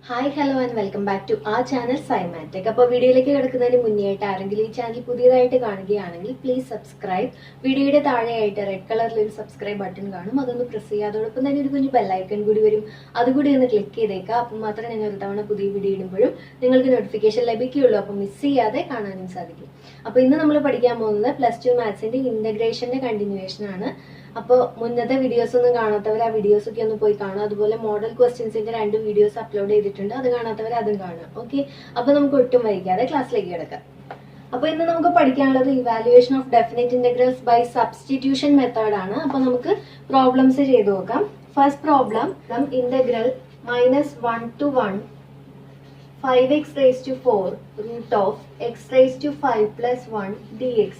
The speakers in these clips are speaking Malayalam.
Hi hello and welcome back to ആ ചാനൽ സൈമാറ്റിക്. അപ്പോൾ വീഡിയോയിലേക്ക് കിടക്കുന്നതിന് മുന്നേയായിട്ട് ആരെങ്കിലും ഈ ചാനൽ പുതിയതായിട്ട് കാണുകയാണെങ്കിൽ പ്ലീസ് സബ്സ്ക്രൈബ്. വീഡിയോയുടെ താഴെയായിട്ട് റെഡ് കളറിൽ ഒരു സബ്സ്ക്രൈബ് ബട്ടൺ കാണും, അതൊന്ന് പ്രസ് ചെയ്യുക. അതോടൊപ്പം തന്നെ ഒരു കുഞ്ഞു ബെല്ലൈക്കൺ കൂടി വരും, അതുകൂടി ഒന്ന് ക്ലിക്ക് ചെയ്തേക്കുക. അപ്പം മാത്രമേ ഞങ്ങൾ ഒരു തവണ പുതിയ വീഡിയോ ഇടുമ്പോഴും നിങ്ങൾക്ക് നോട്ടിഫിക്കേഷൻ ലഭിക്കുകയുള്ളൂ. അപ്പം മിസ് ചെയ്യാതെ കാണാനും സാധിക്കും. അപ്പോൾ ഇന്ന് നമ്മൾ പഠിക്കാൻ പോകുന്നത് +2 മാത്സിന്റെ ഇന്റഗ്രേഷന്റെ കണ്ടിന്യൂവേഷൻ ആണ്. അപ്പോൾ മുന്നത്തെ വീഡിയോസ് ഒന്നും കാണാത്തവർ ആ വീഡിയോസ് ഒക്കെ ഒന്ന് പോയി കാണുക. അതുപോലെ മോഡൽ ക്വസ്റ്റ്യൻസിന്റെ 2 വീഡിയോസ് അപ്ലോഡ് ചെയ്തിട്ടുണ്ട്, അത് കാണാത്തവർ അതും കാണാം. ഓക്കെ, അപ്പൊ നമുക്ക് ഒട്ടും വൈകാതെ ക്ലാസ്സിലേക്ക് കിടക്കാം. അപ്പൊ ഇന്ന് നമുക്ക് പഠിക്കാനുള്ളത് evaluation of definite integrals by substitution method ആണ്. അപ്പൊ നമുക്ക് പ്രോബ്ലംസ് ചെയ്ത് നോക്കാം. First problem, integral -1 to 1 5x⁴ √(x⁵5 + 1 dx.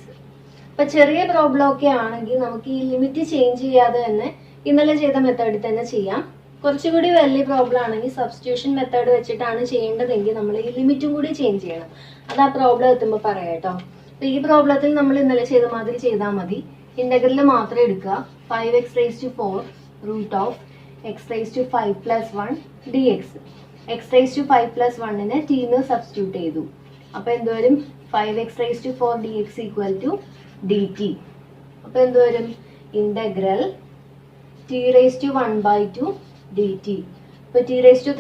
അപ്പൊ ചെറിയ പ്രോബ്ലം ഒക്കെ ആണെങ്കിൽ നമുക്ക് ഈ ലിമിറ്റ് ചേഞ്ച് ചെയ്യാതെ തന്നെ ഇന്നലെ ചെയ്ത മെത്തേഡിൽ തന്നെ ചെയ്യാം. കുറച്ചുകൂടി വലിയ പ്രോബ്ലം ആണെങ്കിൽ സബ്സ്റ്റിറ്റ്യൂഷൻ മെത്തേഡ് വെച്ചിട്ടാണ് ചെയ്യേണ്ടതെങ്കിൽ നമ്മൾ ഈ ലിമിറ്റും കൂടി ചേഞ്ച് ചെയ്യണം. അത് ആ പ്രോബ്ലം എത്തുമ്പോൾ പറയാം കേട്ടോ. അപ്പൊ ഈ പ്രോബ്ലത്തിൽ നമ്മൾ ഇന്നലെ ചെയ്ത മാതിരി ചെയ്താൽ മതി. ഇന്റഗ്രൽ മാത്രം എടുക്കുക. 5x⁴ √(x⁵5 + 1 dx. x⁵5 + 1 t substitute ചെയ്തു. അപ്പൊ എന്തുവരും? 5x⁴ dx = dt. അപ്പൊ എന്തുവരും? Integral t⁻²² dt. ഇപ്പൊ t⁻³ /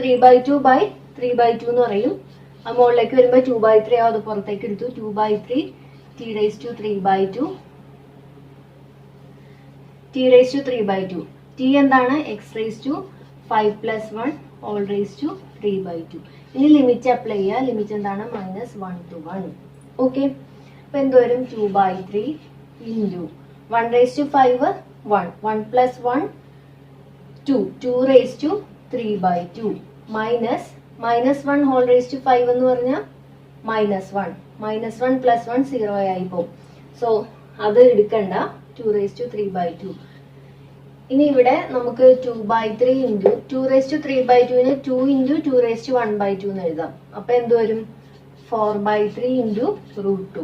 3/2 എന്ന് പറയും. ആ മുകളിലേക്ക് വരുമ്പോ 2/3 ആവും, അത് പുറത്തേക്ക് എടുത്തു. 2/3 t⁻³ t⁻³ t എന്താണ്? x⁵5 + 1 3/2. ഇനി ലിമിറ്റ് അപ്ലൈ ചെയ്യുക. ലിമിറ്റ് എന്താണ്? -1 to 1. ഓക്കെ, അപ്പൊ എന്തുവരും? 2/3 × 1⁵5 1 1 + 1 2 2⁻³ മൈനസ് -1 എന്ന് പറഞ്ഞാൽ -1 -1 + 1 0 ആയി പോകും. സോ അത് എടുക്കണ്ട. 2⁻³ ഇനി ഇവിടെ നമുക്ക് 2/3 × 2⁻³നെ 2 × 2⁻1/2 എന്ന് എഴുതാം. അപ്പൊ എന്തുവരും? 4/3 × √2.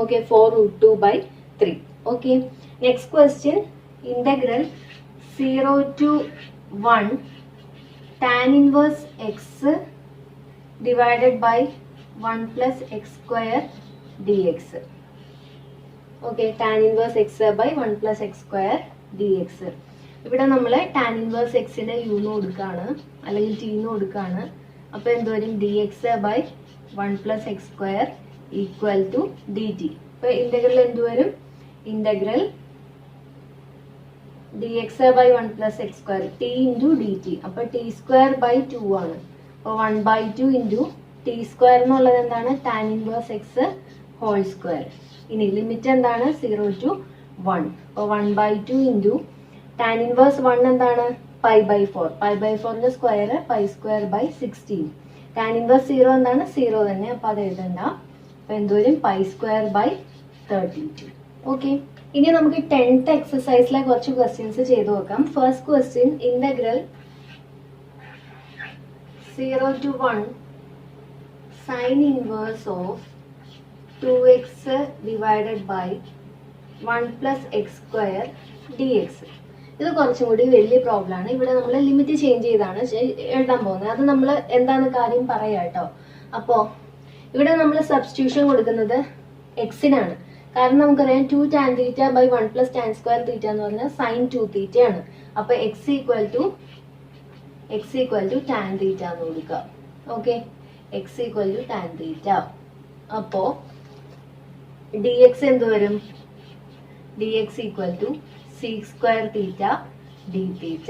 Okay, 4√2/3. Okay, next question, integral 0 to 1 tan inverse x divided by 1 + x² dx. Okay, tan inverse x by 1 + x² dx. ഇവിടെ നമ്മൾ tan inverse x ന്റെ u കൊടുക്കാണ്, അല്ലെങ്കിൽ t കൊടുക്കാണ്. അപ്പൊ എന്തുവരും? dx by 1 + x² = dt. ഇപ്പൊ ഇന്റഗ്രൽ എന്തുവരും? Integral dx by 1 + x² t × dt. അപ്പൊ t²/2 ആണ്. അപ്പൊ 1/2 × t² എന്നുള്ളത് എന്താണ്? tan inverse x (2). ഇനി ലിമിറ്റ് എന്താണ്? 0 to 1. അപ്പൊ 1/2 × tan inverse 1 എന്താണ്? π/4. π/4ന്റെ സ്ക്വയർ π²/16. tan inverse 0 എന്താണ്? 0 തന്നെ. അപ്പൊ അത് എഴുതണ്ട. അപ്പൊ എന്തുവരും? π²/32. ഓക്കെ, ഇനി നമുക്ക് 10th എക്സസൈസിലെ കുറച്ച് ക്വസ്റ്റ്യൻസ് ചെയ്തു നോക്കാം. First question, integral 0 to 1 sin inverse of 2x divided by 1 + x² dx. ഇത് കുറച്ചും കൂടി വലിയ പ്രോബ്ലം ആണ്. ഇവിടെ നമ്മൾ ലിമിറ്റ് ചേഞ്ച് ചെയ്താണ് എഴുതാൻ പോകുന്നത്. അത് നമ്മൾ എന്താണ് കാര്യം പറയാം കേട്ടോ. അപ്പോ ഇവിടെ നമ്മൾ സബ്സ്റ്റിറ്റ്യൂഷൻ കൊടുക്കുന്നത് എക്സിനാണ്. കാരണം നമുക്കറിയാം 2 tan θ / 1 + tan² θ എന്ന് പറഞ്ഞാൽ sin 2θ ആണ്. അപ്പൊ x = tan θ എന്ന് കൊടുക്കുക. Okay, x = tan θ. അപ്പോ dx എന്ത് വരും? dx = sec² θ dθ.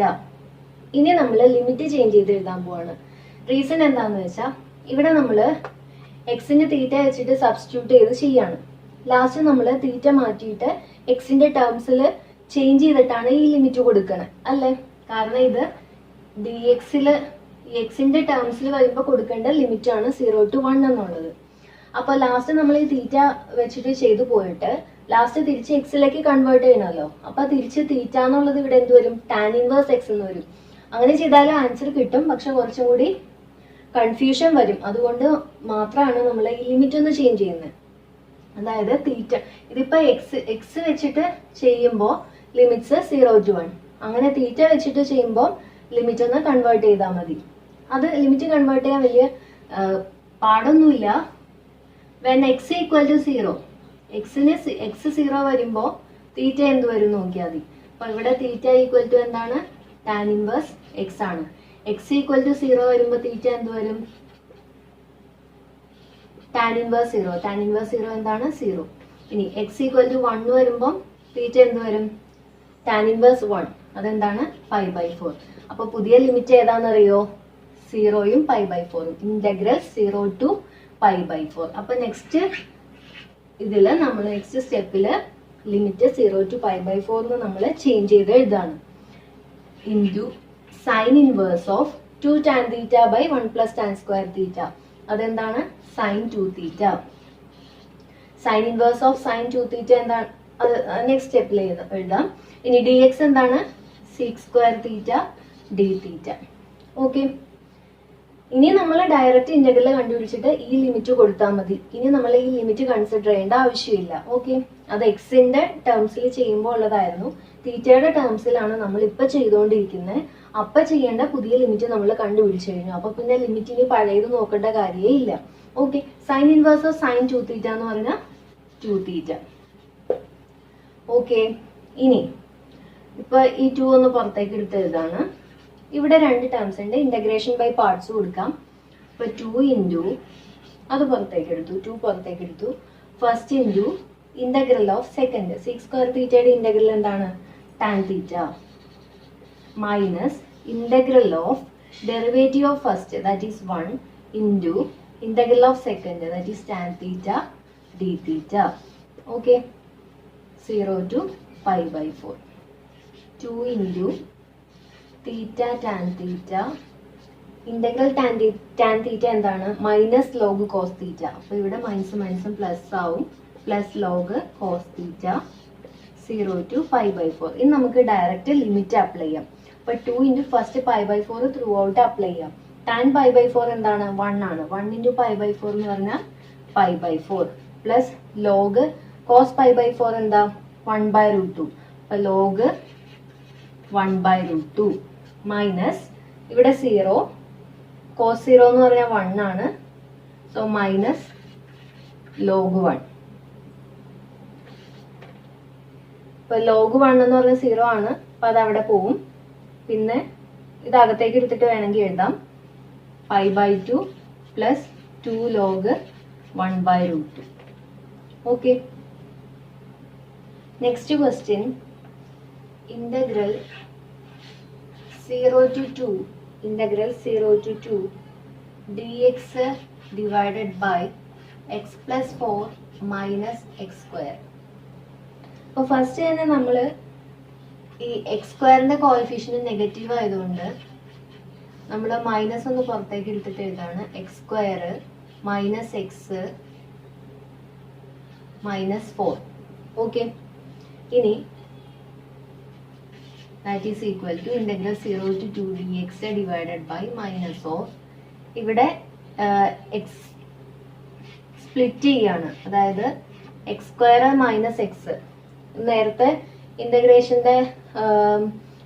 ഇനി നമ്മൾ ലിമിറ്റ് ചേഞ്ച് ചെയ്ത് എഴുതാൻ പോവാണ്. റീസൺ എന്താന്ന് വെച്ചാൽ ഇവിടെ നമ്മൾ എക്സിന്റെ തീറ്റ വെച്ചിട്ട് സബ്സ്റ്റിറ്റ്യൂട്ട് ചെയ്ത് ചെയ്യാണ്. ലാസ്റ്റ് നമ്മൾ തീറ്റ മാറ്റിയിട്ട് എക്സിന്റെ ടേംസിൽ ചേഞ്ച് ചെയ്തിട്ടാണ് ഈ ലിമിറ്റ് കൊടുക്കണേ അല്ലേ? കാരണം ഇത് എക്സിന്റെ ടേംസിൽ വരുമ്പോൾ കൊടുക്കേണ്ട ലിമിറ്റ് ആണ് 0 to 1 എന്നുള്ളത്. അപ്പൊ ലാസ്റ്റ് നമ്മൾ ഈ തീറ്റ വെച്ചിട്ട് ചെയ്തു പോയിട്ട് ലാസ്റ്റ് തിരിച്ച് എക്സിലേക്ക് കൺവേർട്ട് ചെയ്യണമല്ലോ. അപ്പൊ തിരിച്ച് തീറ്റ എന്നുള്ളത് ഇവിടെ എന്ത് വരും? tan inverse x എന്ന് വരും. അങ്ങനെ ചെയ്താലും ആൻസർ കിട്ടും, പക്ഷെ കുറച്ചും കൂടി കൺഫ്യൂഷൻ വരും. അതുകൊണ്ട് മാത്രമാണ് നമ്മൾ ഈ ലിമിറ്റ് ഒന്ന് ചേഞ്ച് ചെയ്യുന്നത്. അതായത് തീറ്റ ഇതിപ്പോ എക്സ് വെച്ചിട്ട് ചെയ്യുമ്പോൾ ലിമിറ്റ്സ് 0 to 1, അങ്ങനെ തീറ്റ വെച്ചിട്ട് ചെയ്യുമ്പോൾ ലിമിറ്റ് ഒന്ന് കൺവേർട്ട് ചെയ്താൽ മതി. അത് ലിമിറ്റ് കൺവേർട്ട് ചെയ്യാൻ വലിയ പാടൊന്നുമില്ല. When x equal to 0, x 0 വരുമ്പോൾ തീറ്റ എന്ത് വരും നോക്കിയാൽ മതി. അപ്പൊ ഇവിടെ തീറ്റ ഈക്വൽ ടു എന്താണ്? ടാൻ ഇൻവേഴ്സ് എക്സ് ആണ്. എക്സ് ഈക്വൽ ടു 0 വരുമ്പോൾ തീറ്റ എന്ത് വരും? Tan inverse 0. ടാൻ ഇൻവേഴ്സ് 0 എന്താണ്? 0. ഇനി എക്സ് ഈക്വൽ ടു 1 വരുമ്പോൾ തീറ്റ എന്ത് വരും? Tan inverse 1. അതെന്താണ്? π/4. അപ്പൊ പുതിയ ലിമിറ്റ് ഏതാണെന്നറിയോ? 0യും π/4. Integral 0 to π/4. അപ്പൊ നെക്സ്റ്റ് ഇതില് നമ്മൾ നെക്സ്റ്റ് സ്റ്റെപ്പില് ലിമിറ്റ് 0 ടു π/4 നമ്മൾ ചേഞ്ച് ചെയ്ത് എഴുതാണ്. Into sine inverse of 2 tan θ by 1 plus tan square theta. അതെന്താണ്? Sine 2 theta. Sine inverse of sine 2 theta എന്താണ്? അത് നെക്സ്റ്റ് സ്റ്റെപ്പിൽ എഴുതാം. ഇനി ഡി എക്സ് എന്താണ്? Sec square theta D theta. Okay, ഇനി നമ്മൾ ഡയറക്റ്റ് ഇന്റഗ്രൽ കണ്ടുപിടിച്ചിട്ട് ഈ ലിമിറ്റ് കൊടുത്താൽ മതി. ഇനി നമ്മൾ ഈ ലിമിറ്റ് കൺസിഡർ ചെയ്യേണ്ട ആവശ്യമില്ല. ഓക്കെ, അത് എക്സിന്റെ ടേംസിൽ ചെയ്യുമ്പോൾ ഉള്ളതായിരുന്നു. തീറ്റയുടെ ടേംസിലാണ് നമ്മൾ ഇപ്പൊ ചെയ്തുകൊണ്ടിരിക്കുന്നത്. അപ്പൊ ചെയ്യേണ്ട പുതിയ ലിമിറ്റ് നമ്മൾ കണ്ടുപിടിച്ചു കഴിഞ്ഞു. അപ്പൊ പിന്നെ ലിമിറ്റിന് പഴയത് നോക്കേണ്ട കാര്യമേ ഇല്ല. Okay, sign inverse of sine 2 തീറ്റ എന്ന് പറഞ്ഞാൽ 2 തീറ്റ. ഓക്കെ, ഇനി ഇപ്പൊ ഈ 2 ഒന്ന് പുറത്തേക്ക് എടുത്ത് എഴുതാണ്. ഇവിടെ 2 ടേംസ് ഉണ്ട്. ഇന്റഗ്രേഷൻ ബൈ പാർട്സ് കൊടുക്കാം. ഇപ്പൊ 2 ഇൻറ്റു അത് പുറത്തേക്ക് എടുത്തു, 2 പുറത്തേക്ക് എടുത്തു. First into integral of second sec square തീറ്റയുടെ ഇന്റഗ്രൽ എന്താണ്? Tan theta minus integral of derivative of first that is 1 into integral of second that is tan theta D theta. Okay, 0 to π/4. 2 into theta tan theta integral tan theta എന്താണ്? Minus log cos theta. അപ്പൊ ഇവിടെ മൈനസ് മൈനസും പ്ലസ് ആവും. Plus log cos theta 0 to π/4. ഇനി നമുക്ക് ഡയറക്റ്റ് ലിമിറ്റ് അപ്ലൈ ചെയ്യാം. അപ്പൊ 2 into first π/4 throughout apply ചെയ്യാം. ടാൻ π/4 എന്താണ്? 1 ആണ്. 1 ഇൻറ്റു π/4 എന്ന് പറഞ്ഞാൽ π/4 പ്ലസ് ലോഗ് കോസ് π/4 എന്താ? 1/√2. അപ്പൊ ലോഗ് 1/√2 മൈനസ് ഇവിടെ 0 കോസ് 0 എന്ന് പറഞ്ഞാൽ 1 ആണ്. So minus log 1. ഇപ്പൊ ലോഗ് 1 എന്ന് പറഞ്ഞാൽ 0 ആണ്. അപ്പൊ അത് അവിടെ പോവും. പിന്നെ ഇത് അകത്തേക്ക് എടുത്തിട്ട് വേണമെങ്കിൽ എഴുതാം. π/2 plus 2 log 1/√2. Okay, next question. Integral 0 to 2 integral 0 to 2 dx divided by x plus 4 minus x square. അപ്പൊ ഫസ്റ്റ് തന്നെ നമ്മൾ ഈ എക്സ് സ്ക്വയറിന്റെ കോഎഫിഷ്യന്റ് നെഗറ്റീവ് ആയതുകൊണ്ട് നമ്മൾ മൈനസ് ഒന്ന് പുറത്തേക്ക് എടുത്തിട്ട് എഴുതാണ്. X square minus x minus 4. Okay, ഇനി that is equal to integral 0 to 2 dx divided by minus of ഇവിടെ എക്സ് സ്പ്ലിറ്റ് ചെയ്യാണ്. അതായത് എക്സ് സ്ക്വയർ മൈനസ് എക്സ്. നേരത്തെ ഇന്റഗ്രേഷന്റെ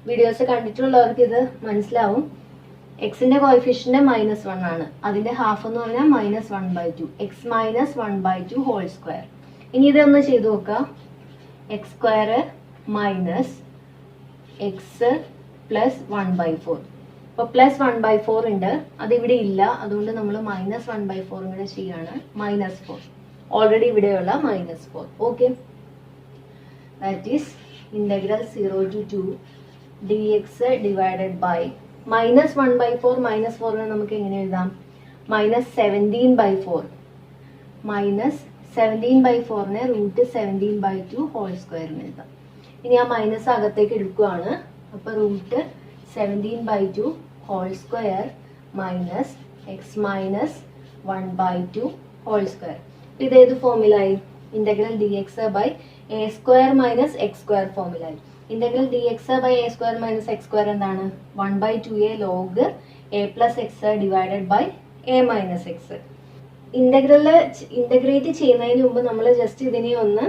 വീഡിയോസ് കണ്ടിട്ടുള്ളവർക്ക് ഇത് മനസ്സിലാവും. എക്സിന്റെ കോഎഫിഷ്യന്റ് -1 ആണ്. അതിന്റെ ഹാഫ് എന്ന് പറഞ്ഞാൽ -1/2. X minus 1/2 whole square. ഇനി ഇതൊന്ന് ചെയ്ത് നോക്കാം. X square minus x plus 1/4. അപ്പൊ പ്ലസ് 1/4 ഉണ്ട്, അതിവിടെ ഇല്ല. അതുകൊണ്ട് നമ്മൾ -1/4 കൂടെ ചെയ്യാണ്. -4 ഓൾറെഡി ഇവിടെയുള്ള -4. Okay, that is integral 0 to 2 dx divided by -1/4. -4 നമുക്ക് എങ്ങനെ എഴുതാം? -17/4. -17/4 √17/2 ഹോൾ സ്ക്വയർ എഴുതാം. ഇനി ആ മൈനസ് അകത്തേക്ക് എടുക്കുകയാണ്. അപ്പൊ √17/2 whole square minus x minus 1/2 whole square. ഇത് ഏത് ഫോമിലായി? Integral d x by a square minus x square ഫോമിലായി. Integral d x by a square minus x square എന്താണ്? 1/2a log a plus x divided by a minus x. Integrate ചെയ്യുന്നതിന് മുമ്പ് നമ്മൾ ജസ്റ്റ് ഇതിനെ ഒന്ന്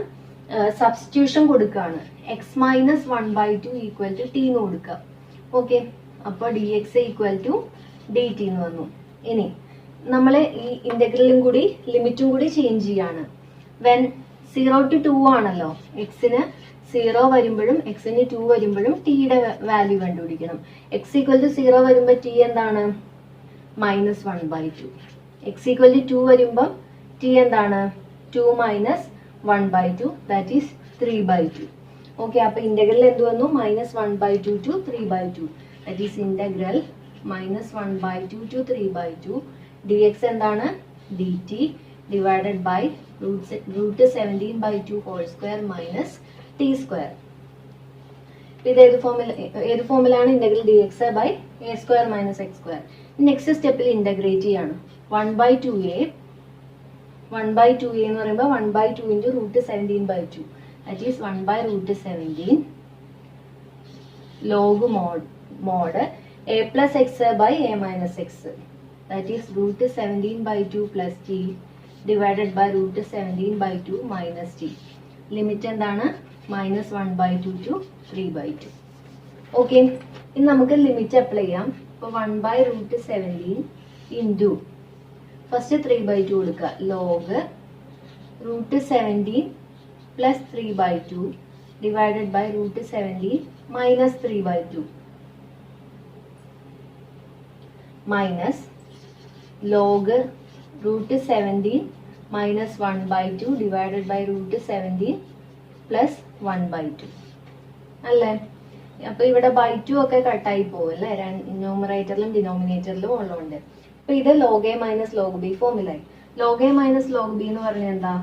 സബ്സ്റ്റിറ്റ്യൂഷൻ കൊടുക്കുകയാണ്. X minus 1/2 equal to T എന്ന് കൊടുക്കുക. ഓക്കെ, അപ്പോൾ d x equal to dt എന്ന് വന്നു. ഇനി നമ്മൾ ഈ ഇന്റഗ്രലും കൂടി ലിമിറ്റും കൂടി ചേഞ്ച് ചെയ്യാണ്. വെൻ 0 to 2 ആണല്ലോ, എക്സിന് 0 വരുമ്പോഴും എക്സിന് 2 വരുമ്പോഴും ടിയുടെ വാല്യൂ കണ്ടുപിടിക്കണം. എക്സ് ഈക്വൽ ടു 0 വരുമ്പോൾ ടി എന്താണ്? -1/2. എക്സ് ഈക്വൽ ടു 2 വരുമ്പോൾ ടി എന്താണ്? 2 - 1/2, ദാറ്റ് ഈസ് 3/2. ഓക്കെ, അപ്പൊ ഇന്റഗ്രൽ എന്ത് വന്നു? -1/2 to 3/2, that is integral -1/2 to 3/2 dx എന്താണ്? dt divided by √17/2 whole square minus T square. ഇത് ഏത് ഫോമിലാണ്? Integral dx by a square minus x square. Next സ്റ്റെപ്പിൽ ഇന്റഗ്രേറ്റ് ചെയ്യാണ്. 1/2a എന്ന് പറയുമ്പോൾ 1/2 into √17/2, that is 1/√17 log mod a plus x by a minus x, that is √17/2 plus t divided by √17/2 minus t. Limit എന്താണ്? -1/2 to 3/2. ഓക്കെ, ഇനി നമുക്ക് ലിമിറ്റ് അപ്ലൈ ചെയ്യാം. ഇപ്പോൾ 1/√17 ഇൻറ്റു ഫസ്റ്റ് 3/2 കൊടുക്കുക, log √17 plus 3/2 divided by √17 minus 3/2 minus log √17 minus 1/2 divided by √17 plus 1/2 അല്ലേ? അപ്പൊ ഇവിടെ ബൈ 2 ഒക്കെ കട്ടായി പോകും അല്ലേ, ന്യൂമറേറ്ററിലും ഡിനോമിനേറ്ററിലും ഉള്ളതുകൊണ്ട്. അപ്പൊ ഇത് log a minus log b ഫോമിലായി. log a minus log b എന്ന് പറഞ്ഞാൽ എന്താ?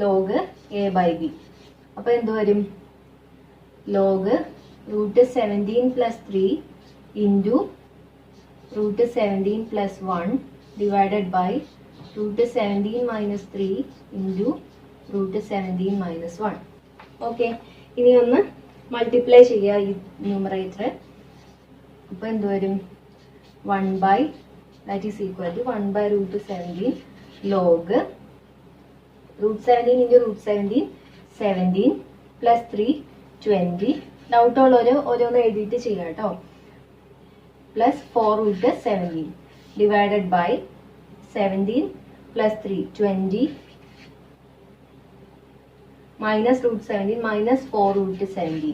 log a by b. അപ്പൊ എന്ത് വരും? log √17 plus 3 into √17 plus 1 divided by √17 minus 3 into √17 minus 1. Okay, ഇനി ഒന്ന് മൾട്ടിപ്ലൈ ചെയ്യുക ഈ ന്യൂമറേറ്റർ. അപ്പൊ എന്ത് വരും? 1 that is equal to 1/√17 log √17 into √17 17 plus 3 20. Doubt ഉള്ളവര് ഓരോന്ന് എഴുതിയിട്ട് ചെയ്യാം കേട്ടോ. Plus 4√17 divided by 17 plus 3 20 minus √17 minus 4√17.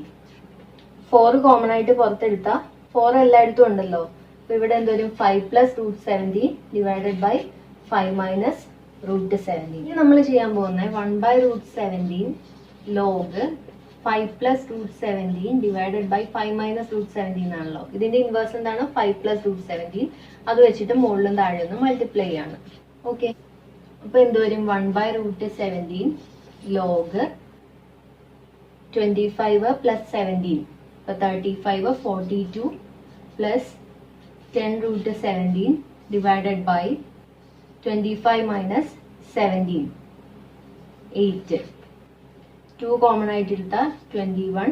4 common ആയിട്ട് പുറത്തെടുത്താൽ 4 എല്ലായിടത്തും ഉണ്ടല്ലോ. അപ്പൊ ഇവിടെ എന്തോരും? 5 പ്ലസ് √17 ഡിവൈഡഡ് ബൈ 5 മൈനസ് √17. ഇനി നമ്മൾ ചെയ്യാൻ പോകുന്നത് 1/√17 log 5 plus √17 divided by 5 minus √17 ആണല്ലോ. ഇതിന്റെ ഇൻവേഴ്സ് എന്താണ്? 5 പ്ലസ് √17. അത് വെച്ചിട്ട് മുകളിലും താഴെ ഒന്ന് മൾട്ടിപ്ലൈ ചെയ്യാണ്. ഓക്കെ, അപ്പൊ എന്തോരും? 1/√17 ലോഗ് 25 പ്ലസ് 17, അപ്പൊ 35 42 plus 10√17 divided by 25 minus 17 8. 2 common ആയിട്ട് എടുത്താൽ 21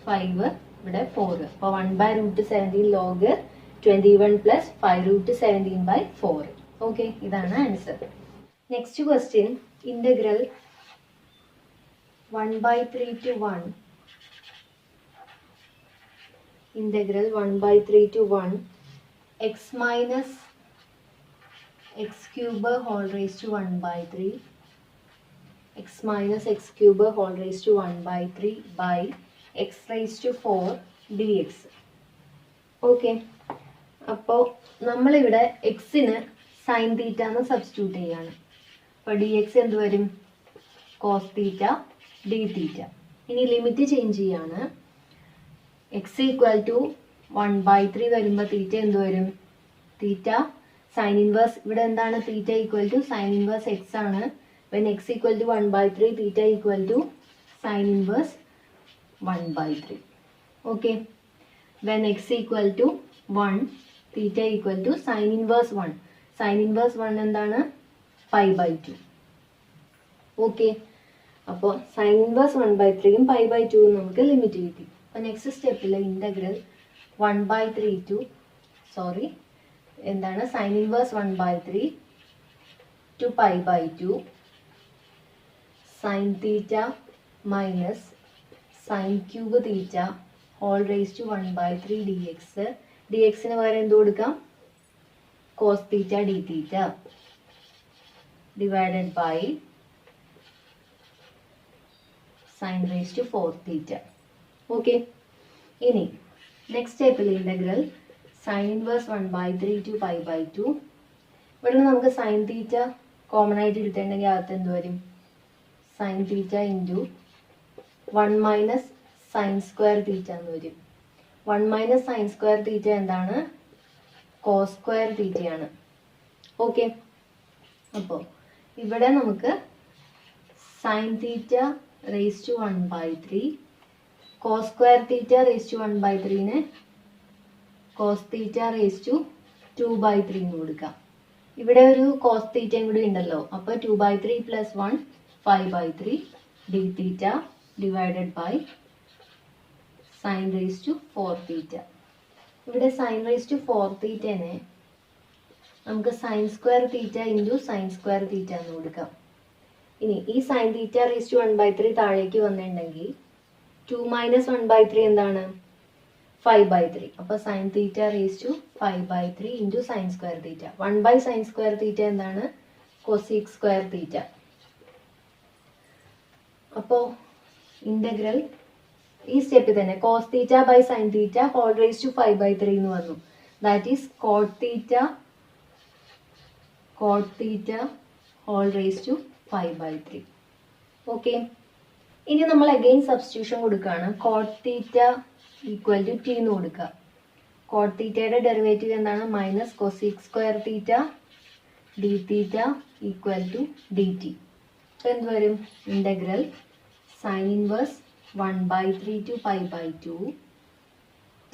5 ഇവിടെ 4. അപ്പോൾ 1/√17 ലോഗ് 21 പ്ലസ് 5√17/4. ഓക്കെ, ഇതാണ് answer. Next question, integral 1/3 to 1 integral 1/3 to 1 x minus x cube whole raised to 1/3 x minus x cube whole raised to 1/3 by x raised to 4 dx. Okay, അപ്പോൾ നമ്മളിവിടെ എക്സിന് സൈൻ തീറ്റ എന്ന് സബ്സ്റ്റിറ്റ്യൂട്ട് ചെയ്യാണ്. അപ്പോൾ ഡി എക്സ് എന്ത് വരും? കോസ് തീറ്റ ഡി തീറ്റ. ഇനി ലിമിറ്റ് ചേഞ്ച് ചെയ്യാണ്. എക്സ് ഈക്വൽ ടു 1/3 വരുമ്പോൾ തീറ്റ എന്ത് വരും? തീറ്റ സൈൻ ഇൻവേഴ്സ്, ഇവിടെ എന്താണ്? Theta equal to sine inverse x ആണ്. When x equal to 1/3 theta equal to sine inverse 1/3. Okay, when x equal to 1 theta equal to sine inverse 1. Sine inverse 1 എന്താണ്? 5/2. ഓക്കെ, അപ്പോൾ സൈൻ ഇൻവേഴ്സ് 1/3 5/2 നമുക്ക് ലിമിറ്റ് കിട്ടി. അപ്പോൾ നെക്സ്റ്റ് സ്റ്റെപ്പിൽ ഇന്റഗ്രൽ 1/3 ടു എന്താണ്? Sine inverse 1/3 to π/2 sine theta minus sine cube theta whole raise to 1/3 dx. dxന് പകരം എന്ത് കൊടുക്കാം? cos theta d theta divided by sin raised to 4 theta. Okay. ഇനി നെക്സ്റ്റ് സ്റ്റെപ്പിൽ integral sine inverse 1/3 to pi by 2. ഇവിടെ നമുക്ക് സൈൻ തീറ്റ കോമൺ ആയിട്ട് എടുത്തിട്ടുണ്ടെങ്കിൽ അകത്ത് എന്ത് വരും? Sine theta into 1 minus sine square theta എന്ന് വരും. 1 മൈനസ് സൈൻ സ്ക്വയർ തീറ്റ എന്താണ്? കോസ് സ്ക്വയർ തീറ്റയാണ്. ഓക്കെ. അപ്പോൾ ഇവിടെ നമുക്ക് sine theta raise to 1/3 cos square theta raised to 1/3 cos theta raised to 2/3 എന്ന് കൊടുക്കാം. ഇവിടെ ഒരു cos theta കൂടി ഉണ്ടല്ലോ. അപ്പോൾ 2/3 plus 1 5/3 d theta divided by sin raised to 4 theta. ഇവിടെ sin raised to 4 theta നെ നമുക്ക് sin square theta into sin square theta എന്ന് കൊടുക്കാം. ഇനി ഈ sin theta raised to 1/3 താഴേക്ക് വന്നിട്ടുണ്ടെങ്കിൽ 2 minus 1/3 എന്താണ്? 5/3. അപ്പോൾ sin theta raised to 5/3 into sin square theta. 1 by sin square theta എന്താണ്? cosec square theta. അപ്പോൾ ഇന്റഗ്രൽ ഈ സ്റ്റെപ്പിൽ തന്നെ cos theta by sin theta whole raised to 5/3 എന്ന് വന്നു. That is cot theta whole raised to 5/3. Okay. ഇനി നമ്മൾ അഗെയിൻ സബ്സ്റ്റിറ്റ്യൂഷൻ കൊടുക്കുകയാണ്. Cot theta equal to T എന്ന് കൊടുക്കുക. കോട്ട് തീറ്റയുടെ ഡെറിവേറ്റീവ് എന്താണ്? Minus cosec square theta D theta equal to D T. അപ്പോൾ എന്ത് വരും? Integral sine inverse 1/3 to pi by 2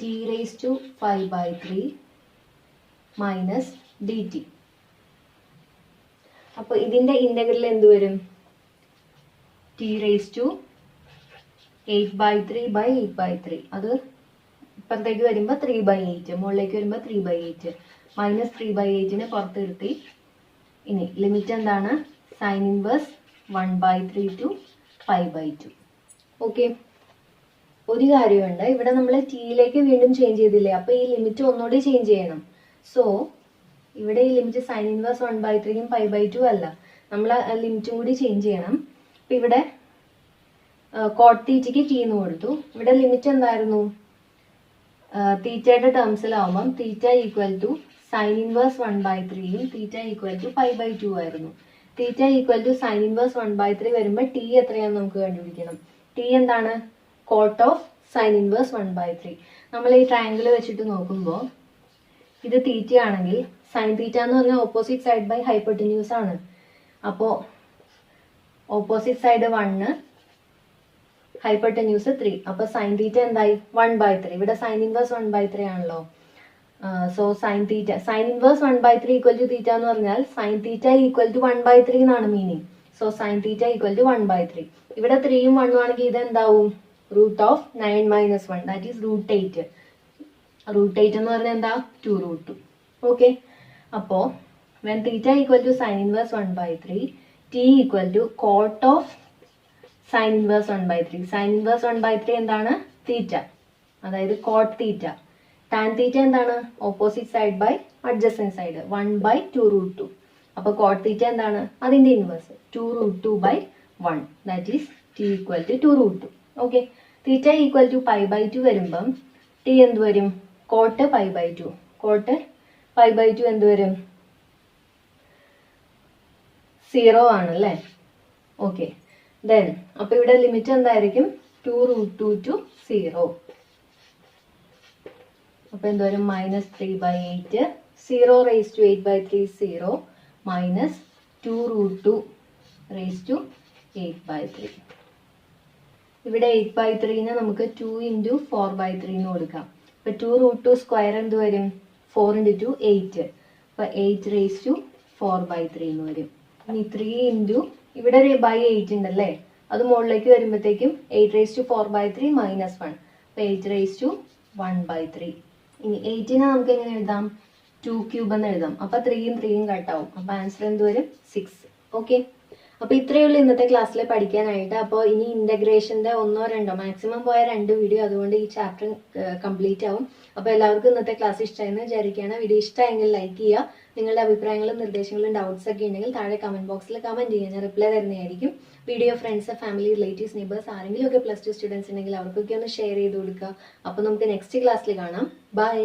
t raised to 5/3 minus D T. അപ്പോൾ ഇതിൻ്റെ ഇൻ്റഗ്രൽ എന്ത് വരും? t raised to 8/3 by 8/3. അത് ഇപ്പുറത്തേക്ക് വരുമ്പോൾ 3/8, മുകളിലേക്ക് വരുമ്പോൾ 3/8 മൈനസ് 3/8 പുറത്ത് നിർത്തി. ഇനി ലിമിറ്റ് എന്താണ്? Sine inverse 1/3 to pi by 2. Okay. ഒരു കാര്യമുണ്ട്, ഇവിടെ നമ്മൾ ടിയിലേക്ക് വീണ്ടും ചേഞ്ച് ചെയ്തില്ലേ? അപ്പോൾ ഈ ലിമിറ്റ് ഒന്നുകൂടി ചേഞ്ച് ചെയ്യണം. സോ ഇവിടെ ഈ limit sign inverse 1/3 pi by 2 അല്ല, നമ്മൾ ലിമിറ്റും കൂടി ചേഞ്ച് ചെയ്യണം. അപ്പം ഇവിടെ കോട്ട് തീറ്റയ്ക്ക് ടി എന്ന് കൊടുത്തു. ഇവിടെ ലിമിറ്റ് എന്തായിരുന്നു? തീറ്റയുടെ ടേംസിലാവുമ്പം theta equal to sine inverse 1/3 theta equal to pi by 2 ആയിരുന്നു. Theta equal to sine inverse 1/3 വരുമ്പോൾ ടി എത്രയാണെന്ന് നമുക്ക് കണ്ടുപിടിക്കണം. ടി എന്താണ്? Cot of sine inverse 1/3. നമ്മൾ ഈ ട്രയാങ്കിൾ വെച്ചിട്ട് നോക്കുമ്പോൾ ഇത് തീറ്റ ആണെങ്കിൽ സൈൻ തീറ്റ എന്ന് പറഞ്ഞാൽ ഓപ്പോസിറ്റ് സൈഡ് ബൈ ഹൈപ്പോട്ടന്യൂസ് ആണ്. അപ്പോൾ ഓപ്പോസിറ്റ് സൈഡ് 1, ഹൈപ്പോട്ടന്യൂസ് 3. അപ്പോൾ സൈൻ തീറ്റ എന്തായി? 1/3. ഇവിടെ സൈൻ ഇൻവേഴ്സ് 1/3 ആണല്ലോ. So sine inverse 1/3 equal to theta എന്ന് പറഞ്ഞാൽ സൈൻ തീറ്റ ഈക്വൽ ടു 1/3 എന്നാണ് meaning. So sine theta equal to 1/3. ഇവിടെ 3ഉം 1ഉം ആണെങ്കിൽ ഇത് എന്താവും? Root of 9 - 1 that is √8. √8 എന്ന് പറഞ്ഞാൽ എന്താ? 2√2. ഓക്കെ. അപ്പോൾ when theta equal to sin inverse 1/3 t equal to cot of sin inverse 1/3. sin inverse 1/3 എന്താണ്? തീറ്റ, അതായത് cot തീറ്റ. tan തീറ്റ എന്താണ്? Opposite side by adjacent side 1/2√2. അപ്പോൾ cot തീറ്റ എന്താണ്? അതിൻ്റെ inverse 2√2/1 that is t equal to 2√2. ഓക്കെ. Theta equal to pi by 2 വരുമ്പം t എന്ത് വരും? cot pi by 2. cot pi by 2 എന്ത് വരും? 0 ആണല്ലേ. ഓക്കെ. ദെൻ അപ്പോൾ ഇവിടെ ലിമിറ്റ് എന്തായിരിക്കും? 2√2 to 0. അപ്പോൾ എന്ത് വരും? -3/8. 0 raised to 8/3 0 minus 2√2 raised to 8/3. ഇവിടെ 8/3 നമുക്ക് 2 × 4/3 എന്ന് കൊടുക്കാം. അപ്പോൾ 2√2 സ്ക്വയർ എന്ത് വരും? 4 × 2 8. അപ്പോൾ 8 raised to 4/3 എന്ന് വരും. ഇനി 3 ഇവിടെ ഒരു /8 ഉണ്ടല്ലേ, അത് മുകളിലേക്ക് വരുമ്പോഴത്തേക്കും 8 raised to 4/3 -1. അപ്പോൾ 8 raised to 1/3. ഇനി 8നെ നമുക്ക് എങ്ങനെ എഴുതാം? 2³ എന്ന് എഴുതാം. അപ്പോൾ 3ഉം 3ഉം കട്ടാവും. അപ്പോൾ ആൻസർ എന്ത് വരും? 6. ഓക്കെ. അപ്പോൾ ഇത്രയേ ഉള്ളൂ ഇന്നത്തെ ക്ലാസ്സിൽ പഠിക്കാനായിട്ട്. അപ്പോൾ ഇനി ഇന്റഗ്രേഷന്റെ 1-2 മാക്സിമം പോയ 2 വീഡിയോ, അതുകൊണ്ട് ഈ ചാപ്റ്റർ കംപ്ലീറ്റ് ആവും. അപ്പോൾ എല്ലാവർക്കും ഇന്നത്തെ ക്ലാസ് ഇഷ്ടമായെന്ന് വിചാരിക്കുകയാണ്. വീഡിയോ ഇഷ്ടമായെങ്കിൽ ലൈക്ക് ചെയ്യുക. നിങ്ങളുടെ അഭിപ്രായങ്ങളും നിർദ്ദേശങ്ങളും ഡൗട്ട്സ് ഒക്കെ ഉണ്ടെങ്കിൽ താഴെ കമന്റ് ബോക്സിൽ കമന്റ് ചെയ്യുക, ഞാൻ റിപ്ലൈ തരുന്നതായിരിക്കും. Video friends, family, relatives, neighbours ആരെങ്കിലും ഒക്കെ +2 സ്റ്റുഡൻസ് ഉണ്ടെങ്കിൽ അവർക്കൊക്കെ ഒന്ന് ഷെയർ ചെയ്ത് കൊടുക്കുക. അപ്പോൾ നമുക്ക് നെക്സ്റ്റ് ക്ലാസ്സിൽ കാണാം. ബൈ.